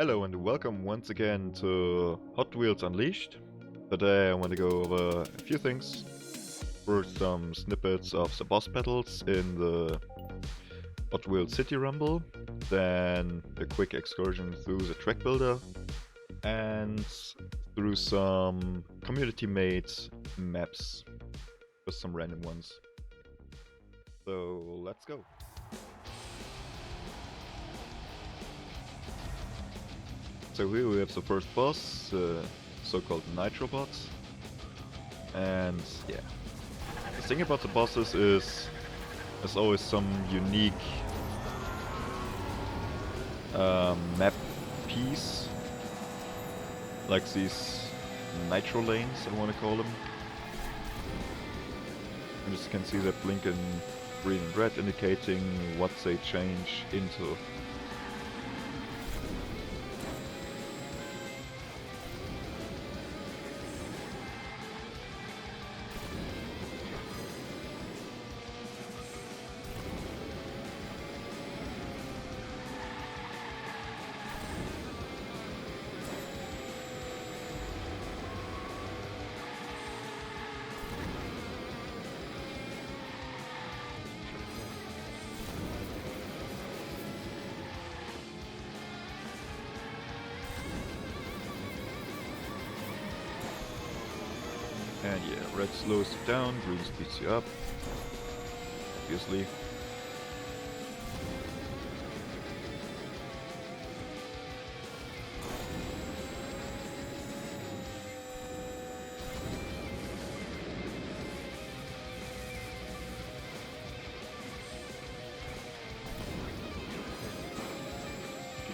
Hello and welcome once again to Hot Wheels Unleashed. Today I want to go over a few things. First, some snippets of the boss battles in the Hot Wheels City Rumble. Then a quick excursion through the track builder. And through some community-made maps. Just some random ones. So let's go. So here we have the first boss, so-called Nitro boss. And yeah, the thing about the bosses is there's always some unique map piece, like these nitro lanes, I want to call them. And as you can see, they blink in green and red, indicating what they change into. And yeah, red slows you down, green speeds you up, obviously.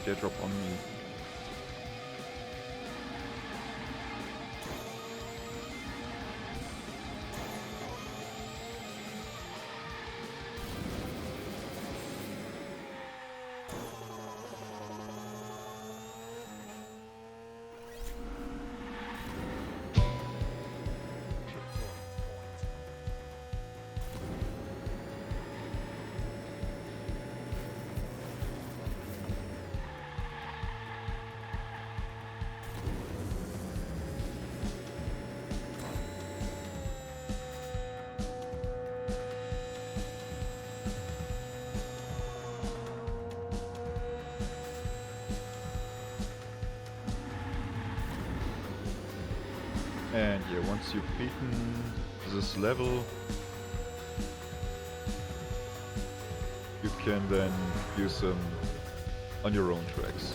Did they drop on me? And yeah, once you've beaten this level, you can then use them on your own tracks.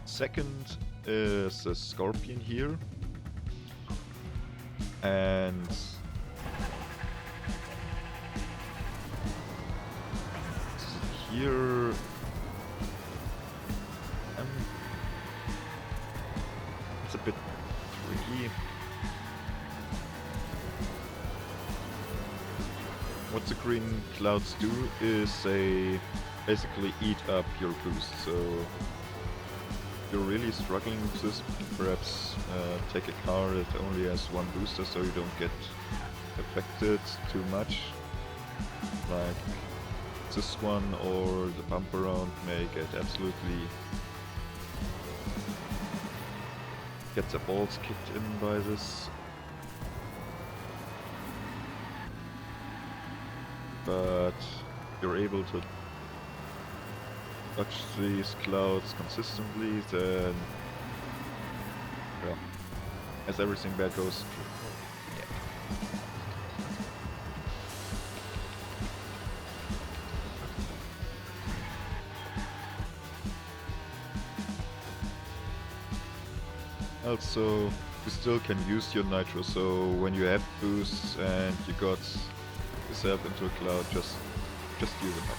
Second is a scorpion here, and here it's a bit tricky. What the green clouds do is they basically eat up your boost, so if you're really struggling with this, perhaps take a car that only has one booster so you don't get affected too much. Like this one or the bump around may get the balls kicked in by this. But you're able to dodge these clouds consistently, then yeah, as everything bad goes, also, you still can use your nitro, so when you have boosts and you got yourself into a cloud, just use them up.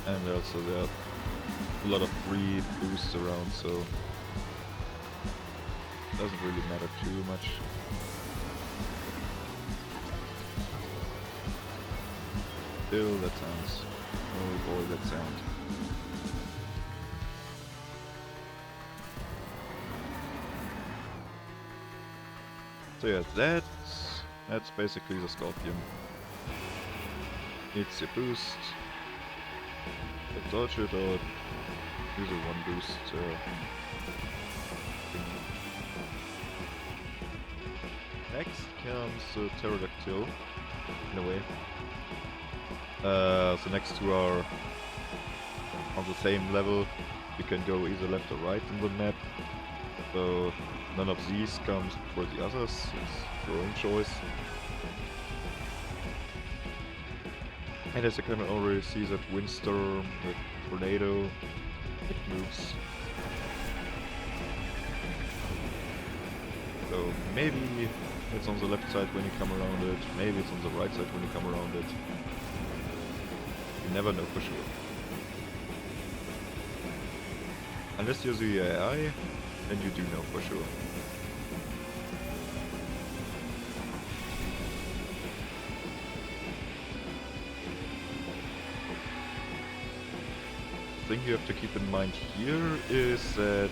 And also there are a lot of free boosts around, so it doesn't really matter too much. Still that sounds. Oh boy, that sound. So yeah, that's basically the Scorpion. It's your boost. Dodge it or use a one boost thing. Next comes the Pterodactyl, in a way. The next two are on the same level. You can go either left or right in the map. So none of these comes before the others. It's your own choice. And as you can already see, that windstorm, the tornado, it moves. So maybe it's on the left side when you come around it, maybe it's on the right side when you come around it. You never know for sure. Unless you're the AI, then you do know for sure. The thing you have to keep in mind here is that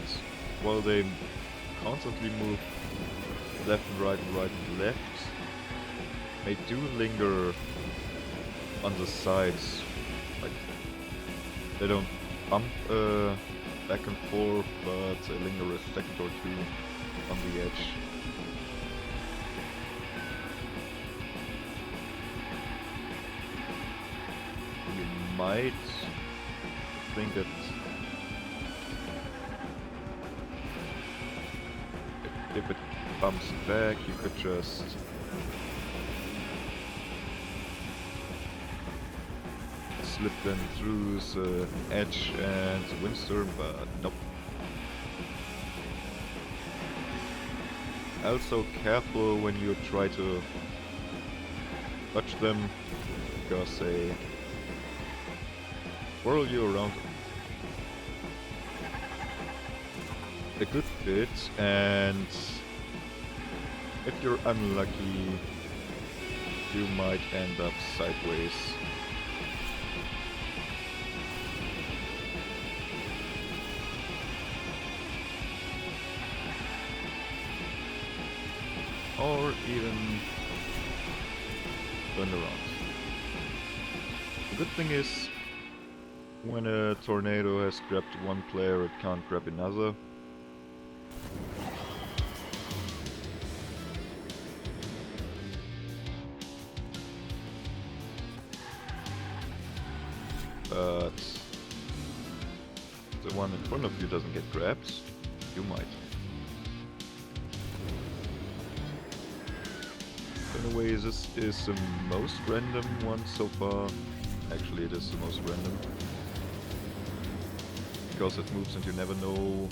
while they constantly move left and right and left, they do linger on the sides. Like, they don't bump back and forth, but they linger a second or two on the edge. You might think that if it bumps back, you could just slip them through the edge and the windstorm, but nope. Also careful when you try to touch them, because they whirl you around a good bit, and if you're unlucky, you might end up sideways. Or even turn around. The good thing is, when a tornado has grabbed one player, it can't grab another. But the one in front of you doesn't get grabbed, you might. In a way, this is the most random one so far. Actually, it is the most random. Because it moves and you never know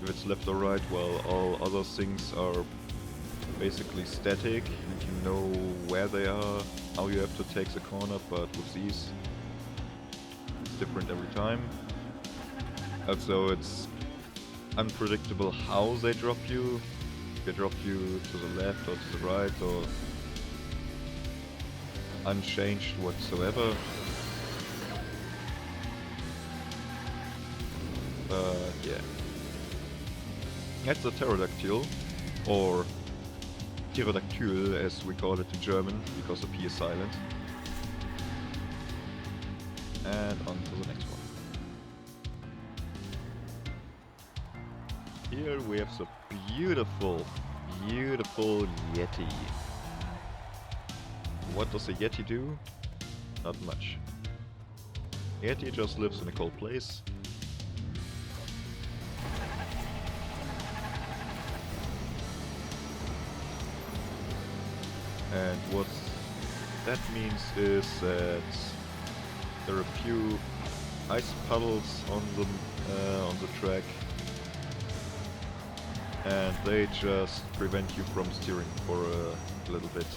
if it's left or right, while all other things are basically static. And you know where they are, how you have to take the corner, but with these, it's different every time. Also, it's unpredictable how they drop you. They drop you to the left or to the right, or unchanged whatsoever. Yeah. That's a pterodactyl, or Pterodactyl as we call it in German, because the P is silent. And on to the next one. Here we have the beautiful, beautiful Yeti. What does a Yeti do? Not much. Yeti just lives in a cold place. And what that means is that there are a few ice puddles on the track, and they just prevent you from steering for a little bit.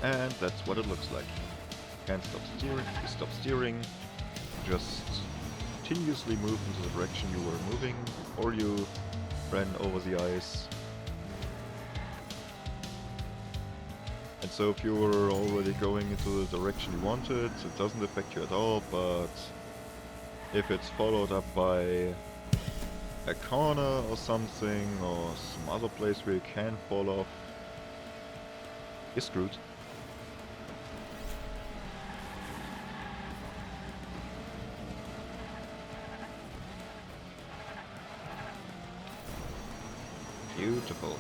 And that's what it looks like. Can't stop steering, you stop steering, just continuously move into the direction you were moving, or you ran over the ice. And so if you were already going into the direction you wanted, it doesn't affect you at all, but if it's followed up by a corner or something, or some other place where you can fall off, you're screwed. Beautiful.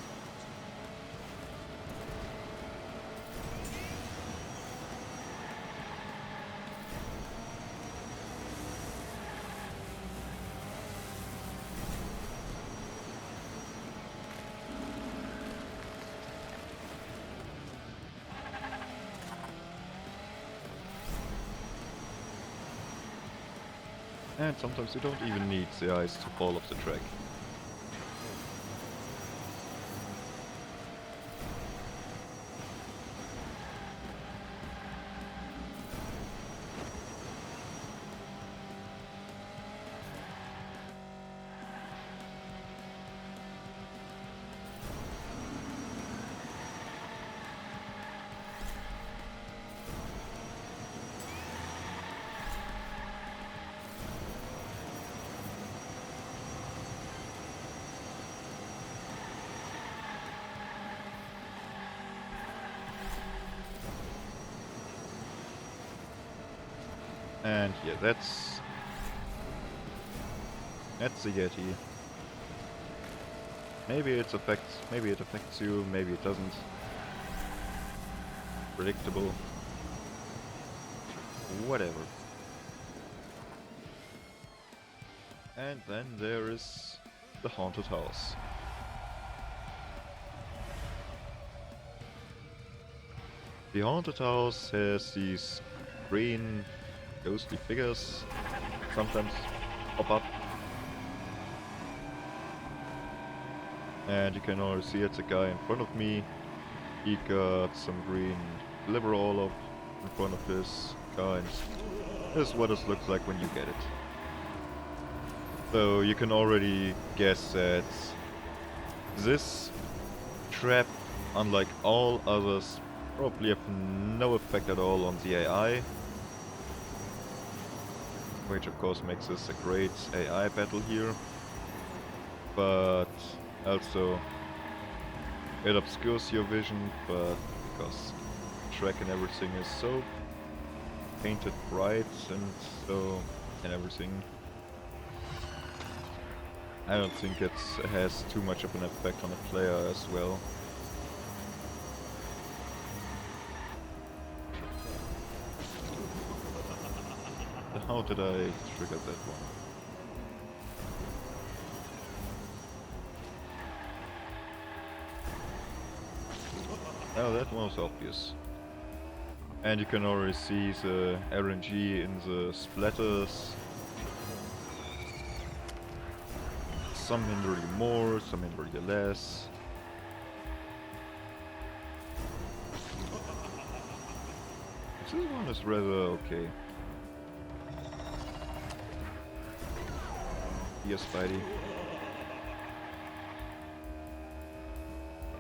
And sometimes you don't even need the ice to fall off the track. And yeah, that's the Yeti. Maybe it affects you, maybe it doesn't. Predictable. Whatever. And then there is the haunted house. The haunted house has these green ghostly figures sometimes pop up. And you can already see it's a guy in front of me. He got some green liver all up in front of his car, and this is what it looks like when you get it. So you can already guess that this trap, unlike all others, probably have no effect at all on the AI. Which of course makes this a great AI battle here. But also it obscures your vision, but because the track and everything is so painted bright and everything, I don't think it has too much of an effect on the player as well. How did I trigger that one? Oh, that one was obvious. And you can already see the RNG in the splatters. Some hinder you more, some hinder you less. This one is rather okay. Yes, Spidey.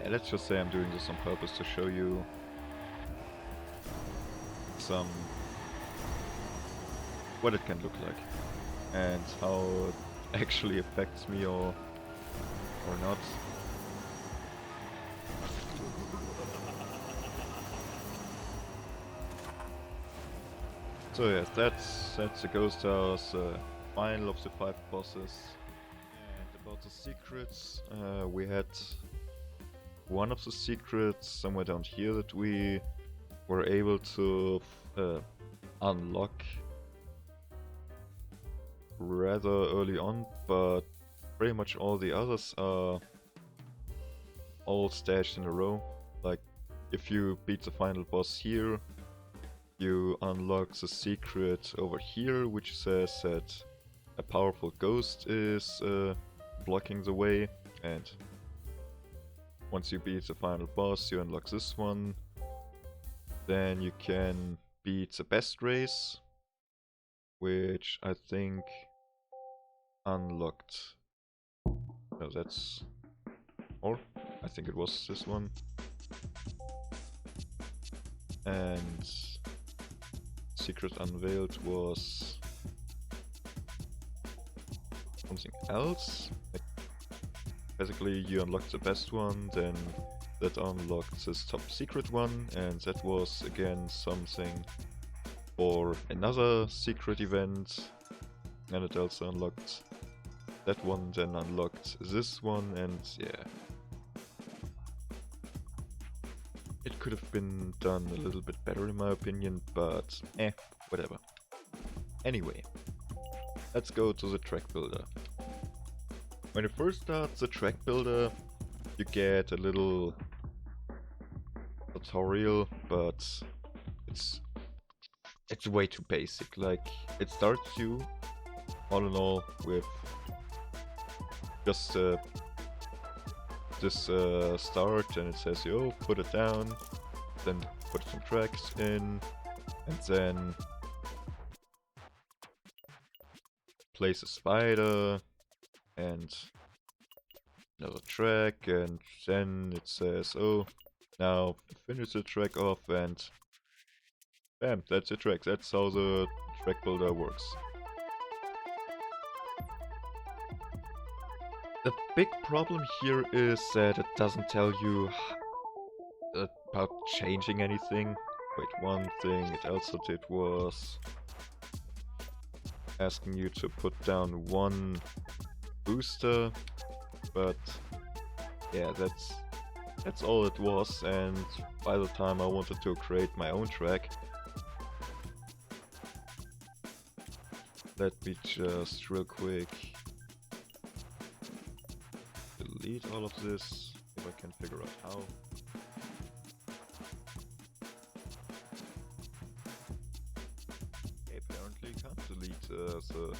Yeah, let's just say I'm doing this on purpose to show you what it can look like and how it actually affects me or not. So yes, that's the ghost house, final of the 5 bosses. And about the secrets, we had one of the secrets somewhere down here that we were able to unlock rather early on, but pretty much all the others are all stashed in a row. Like, if you beat the final boss here, you unlock the secret over here, which says that a powerful ghost is blocking the way, and once you beat the final boss, you unlock this one. then you can beat the best race, which I think unlocked. No, that's... or I think it was this one. And Secret Unveiled was something else. Like, basically, you unlock the best one, then that unlocked this top secret one, and that was again something for another secret event, and it also unlocked that one, then unlocked this one, and yeah. It could have been done a little bit better in my opinion, but whatever. Anyway, let's go to the track builder. When you first start the track builder, you get a little tutorial, but it's way too basic. Like, it starts you all in all with just this start, and it says, oh, put it down, then put some tracks in, and then place a spider and another track, and then it says, oh, now finish the track off, and bam, that's the track. That's how the track builder works. The big problem here is that it doesn't tell you about changing anything. Wait, one thing it also did was asking you to put down one booster, but yeah, that's all it was, and by the time I wanted to create my own track, let me just real quick delete all of this, if I can figure out how. Okay, apparently you can't delete the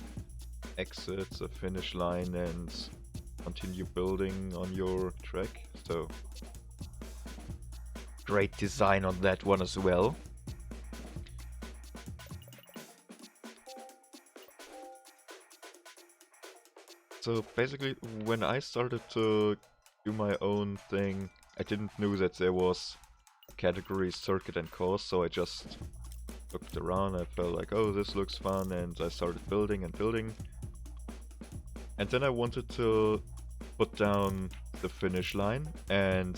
exit, the finish line, and continue building on your track, so great design on that one as well. So basically, when I started to do my own thing, I didn't know that there was categories circuit and course, so I just looked around, I felt like, oh, this looks fun, and I started building and building. And then I wanted to put down the finish line, and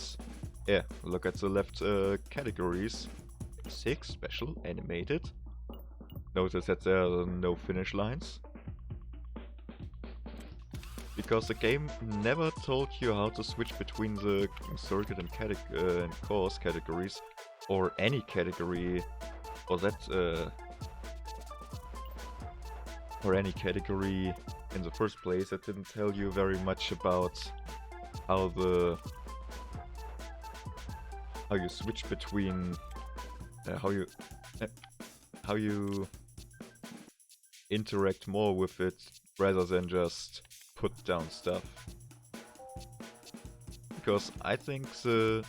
yeah, look at the left categories. 6, special, animated. Notice that there are no finish lines. Because the game never told you how to switch between the circuit and course categories, or any category, or that, or any category in the first place. It didn't tell you very much about how you switch between, how you interact more with it rather than just put down stuff. Because I think the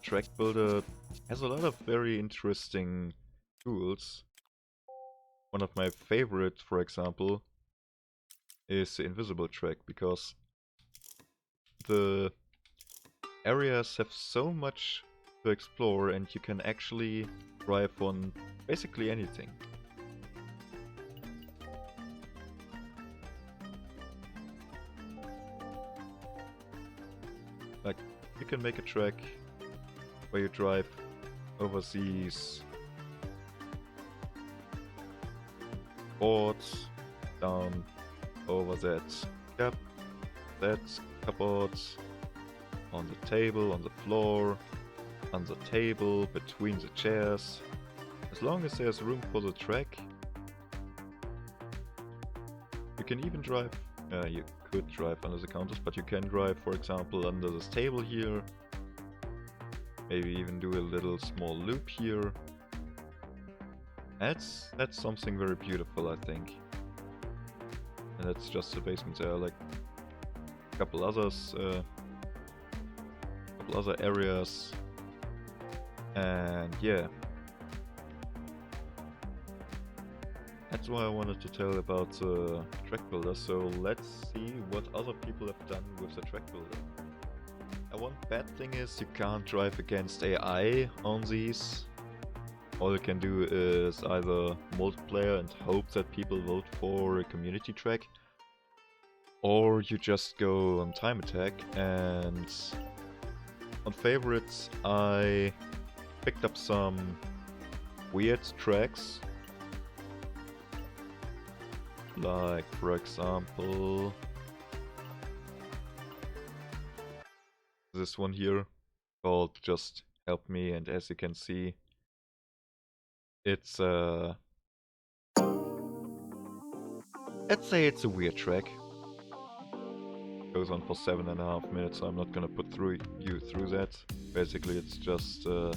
track builder has a lot of very interesting tools. One of my favorite, for example, is the invisible track, because the areas have so much to explore and you can actually drive on basically anything. Like, you can make a track where you drive over these boards, down over that cupboard, on the table, on the floor, on the table, between the chairs. As long as there's room for the track, you can even drive. You could drive under the counters, but you can drive, for example, under this table here. Maybe even do a little small loop here. That's something very beautiful, I think. And that's just the basement. There are like a couple others, couple other areas, and yeah, That's why I wanted to tell about track builder. So let's see what other people have done with the track builder. One bad thing is you can't drive against AI on these. All you can do is either multiplayer and hope that people vote for a community track, or you just go on time attack. And on favorites I picked up some weird tracks, like for example this one here called Just Help Me, and as you can see it's let's say it's a weird track. Goes on for 7.5 minutes, so I'm not gonna put you through that. Basically it's just a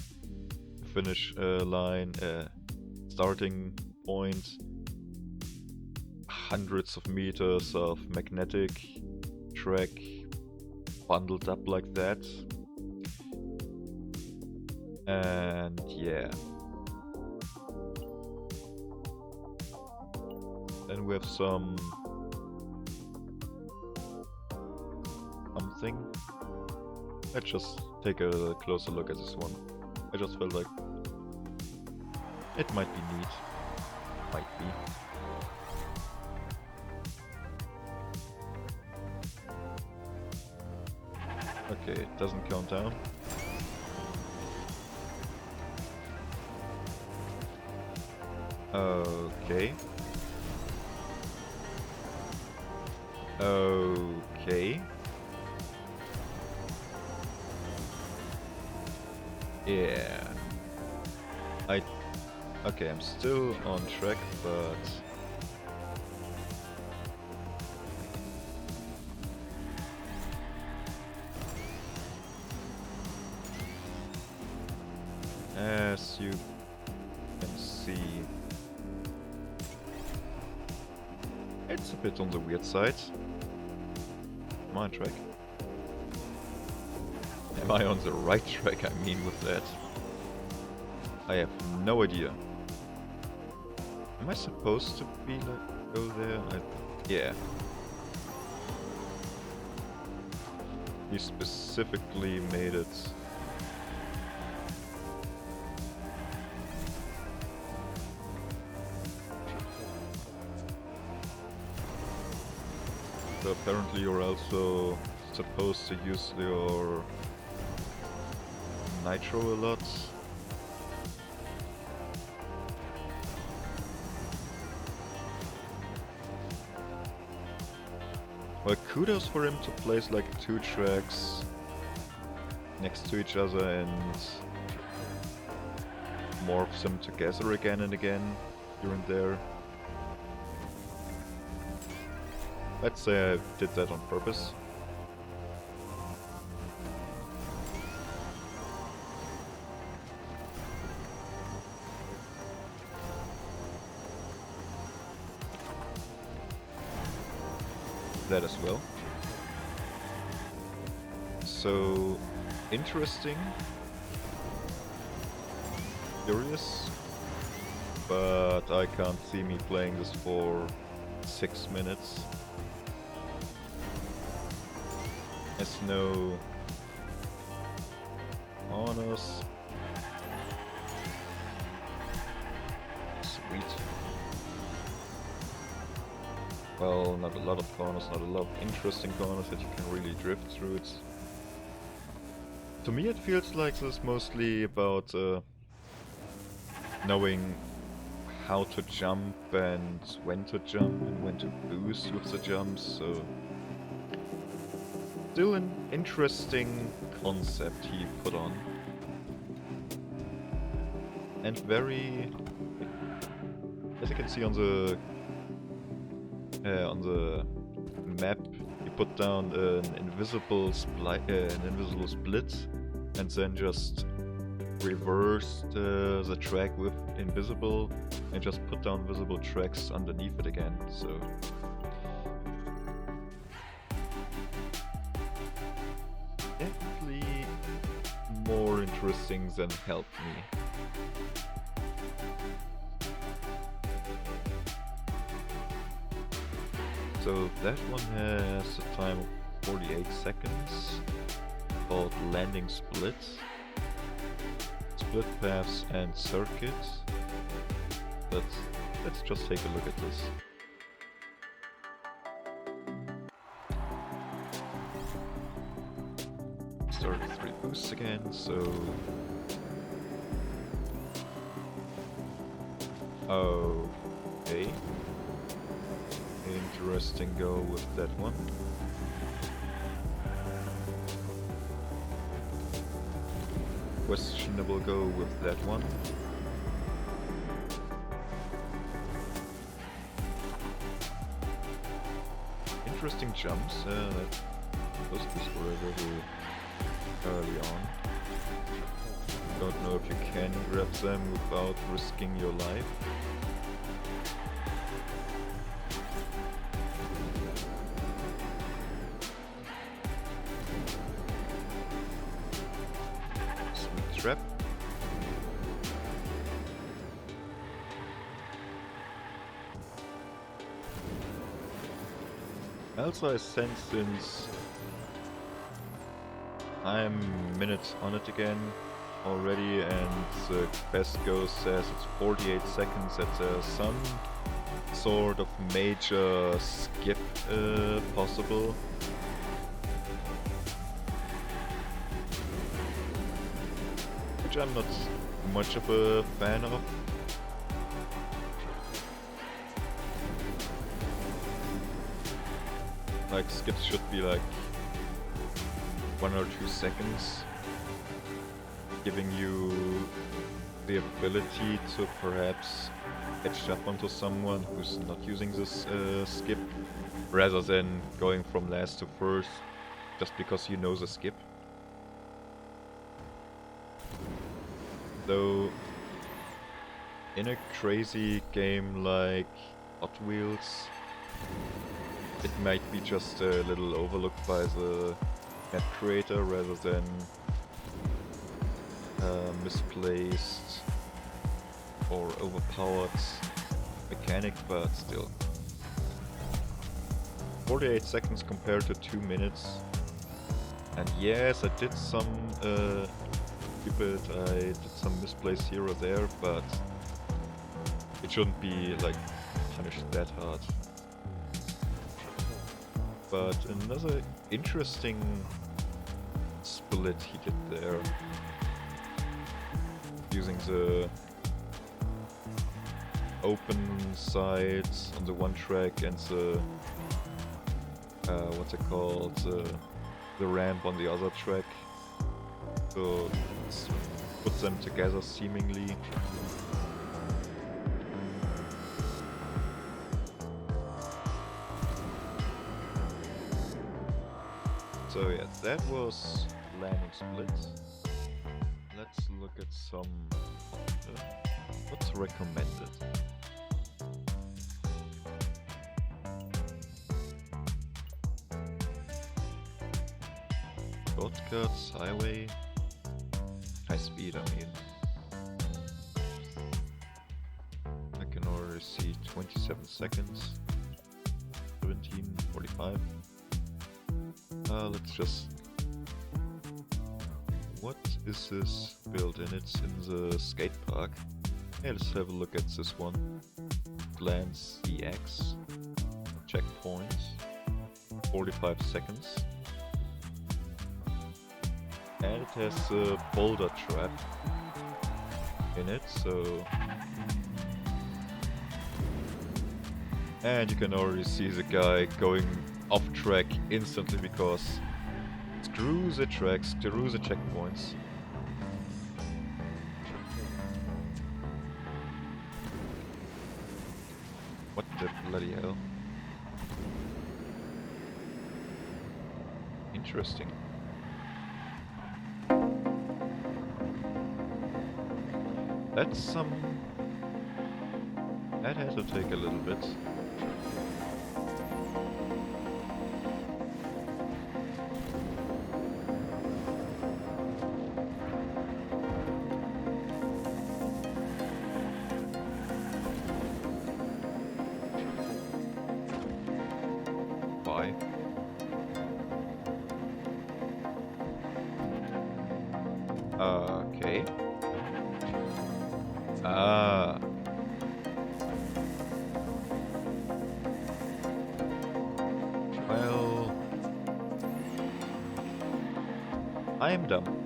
finish line, starting point, hundreds of meters of magnetic track bundled up like that. And yeah. Then we have something. Let's just take a closer look at this one. I just felt like it might be neat. Might be. Okay, it doesn't count down. Okay. Okay. Yeah. Okay, I'm still on track, but as you can see, it's a bit on the weird side. Am I on track? Am I on the right track, I mean, with that? I have no idea. Am I supposed to be like, go there? Yeah. He specifically made it. So apparently you're also supposed to use your nitro a lot. Well, kudos for him to place like 2 tracks next to each other and morph them together again and again here and there. Let's say I did that on purpose. That as well. So interesting, curious, but I can't see me playing this for 6 minutes. There's no honors. Sweet. Well, not a lot of corners, not a lot of interesting corners that you can really drift through it. To me it feels like this is mostly about knowing how to jump and when to jump and when to boost with the jumps, so still an interesting concept he put on. And very, as you can see on the map, you put down an invisible split, and then just reverse the track with invisible, and just put down visible tracks underneath it again. So definitely more interesting than Help Me. So that one has a time of 48 seconds, called landing split, split paths and circuits. But let's just take a look at this. Start 3 boosts again, so... Okay. Interesting go with that one. Questionable go with that one. Interesting jumps, those were very early on. Don't know if you can grab them without risking your life. Sweet trap. Also, I sense since I'm minutes on it again already, and the best go says it's 48 seconds, that there's some sort of major skip possible. Which I'm not much of a fan of. Like, skips should be like 1 or 2 seconds, giving you the ability to perhaps catch up onto someone who's not using this skip, rather than going from last to first just because you know the skip. Though in a crazy game like Hot Wheels, it might be just a little overlooked by the map creator rather than misplaced or overpowered mechanic, but still. 48 seconds compared to 2 minutes. And yes, I did some I did some misplays here or there, but it shouldn't be like punished that hard. But another interesting split he did there, using the open sides on the one track and the what's it called, the ramp on the other track, to put them together seemingly. So yeah, that was landing splits. Let's look at some what's recommended. Shortcuts, highway, high speed, I mean. I can already see 27 seconds, 17:45. Let's just... What is this built in? It's in the skate park. Yeah, let's have a look at this one. Glance EX. Checkpoint. 45 seconds. And it has a boulder trap in it, so... And you can already see the guy going off track instantly because screw the tracks, screw the checkpoints. What the bloody hell? Interesting. That's some... That had to take a little bit. Ah. Well, I am dumb.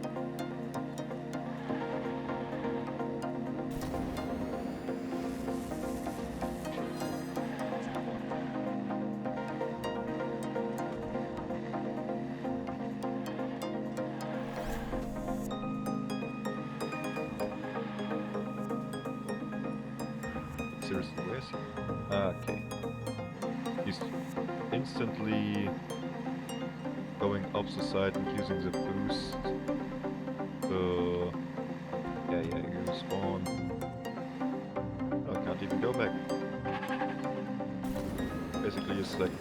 Seriously, where is he? Ah, okay. He's instantly going off the side and using the boost. So yeah, you spawn. Oh, I can't even go back. Basically, it's like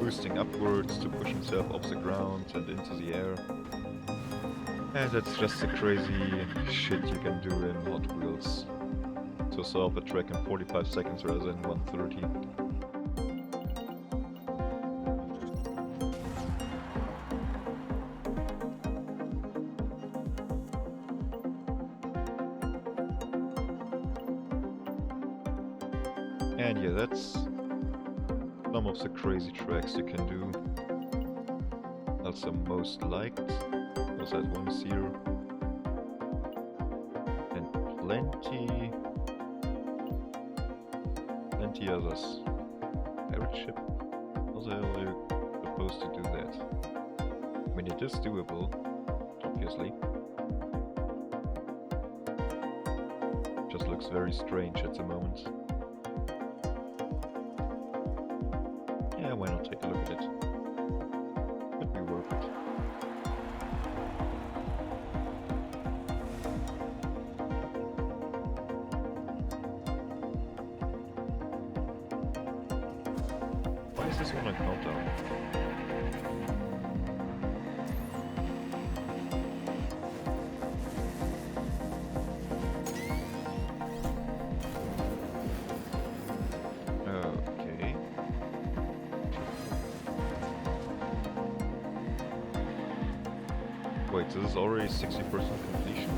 boosting upwards to push himself off the ground and into the air. And that's just the crazy shit you can do in Hot Wheels to solve a track in 45 seconds rather than 130. And yeah, that's some of the crazy tracks you can do. Also most liked was that one here. And plenty others. Pirate ship? How the hell are you supposed to do that? I mean, it is doable, obviously. Just looks very strange at the moment. Yeah, why not take a look at it? Could be worth it. Why is this one on countdown? Okay. Wait, this is already 60% completion?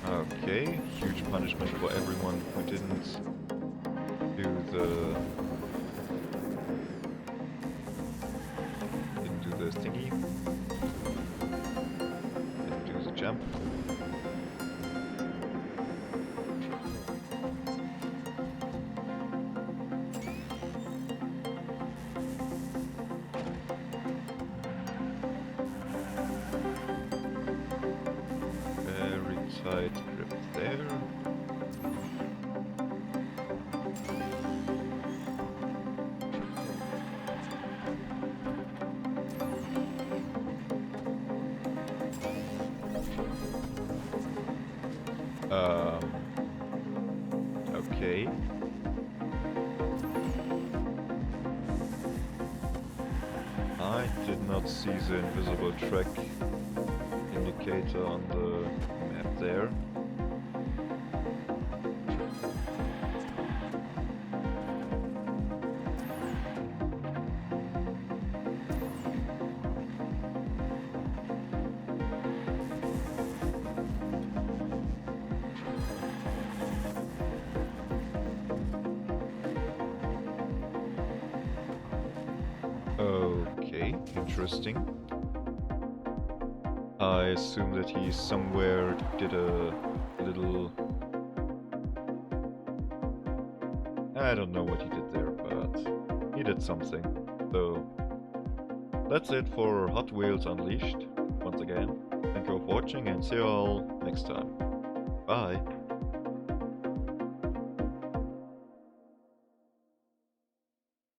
Okay, huge punishment for everyone who didn't do the thingy. Didn't do the jump. Very tight grip there. Okay. I did not see the invisible track indicator on the map there. Okay, interesting. I assume that he somewhere did a little... I don't know what he did there, but he did something. So, that's it for Hot Wheels Unleashed. Once again, thank you for watching and see you all next time. Bye!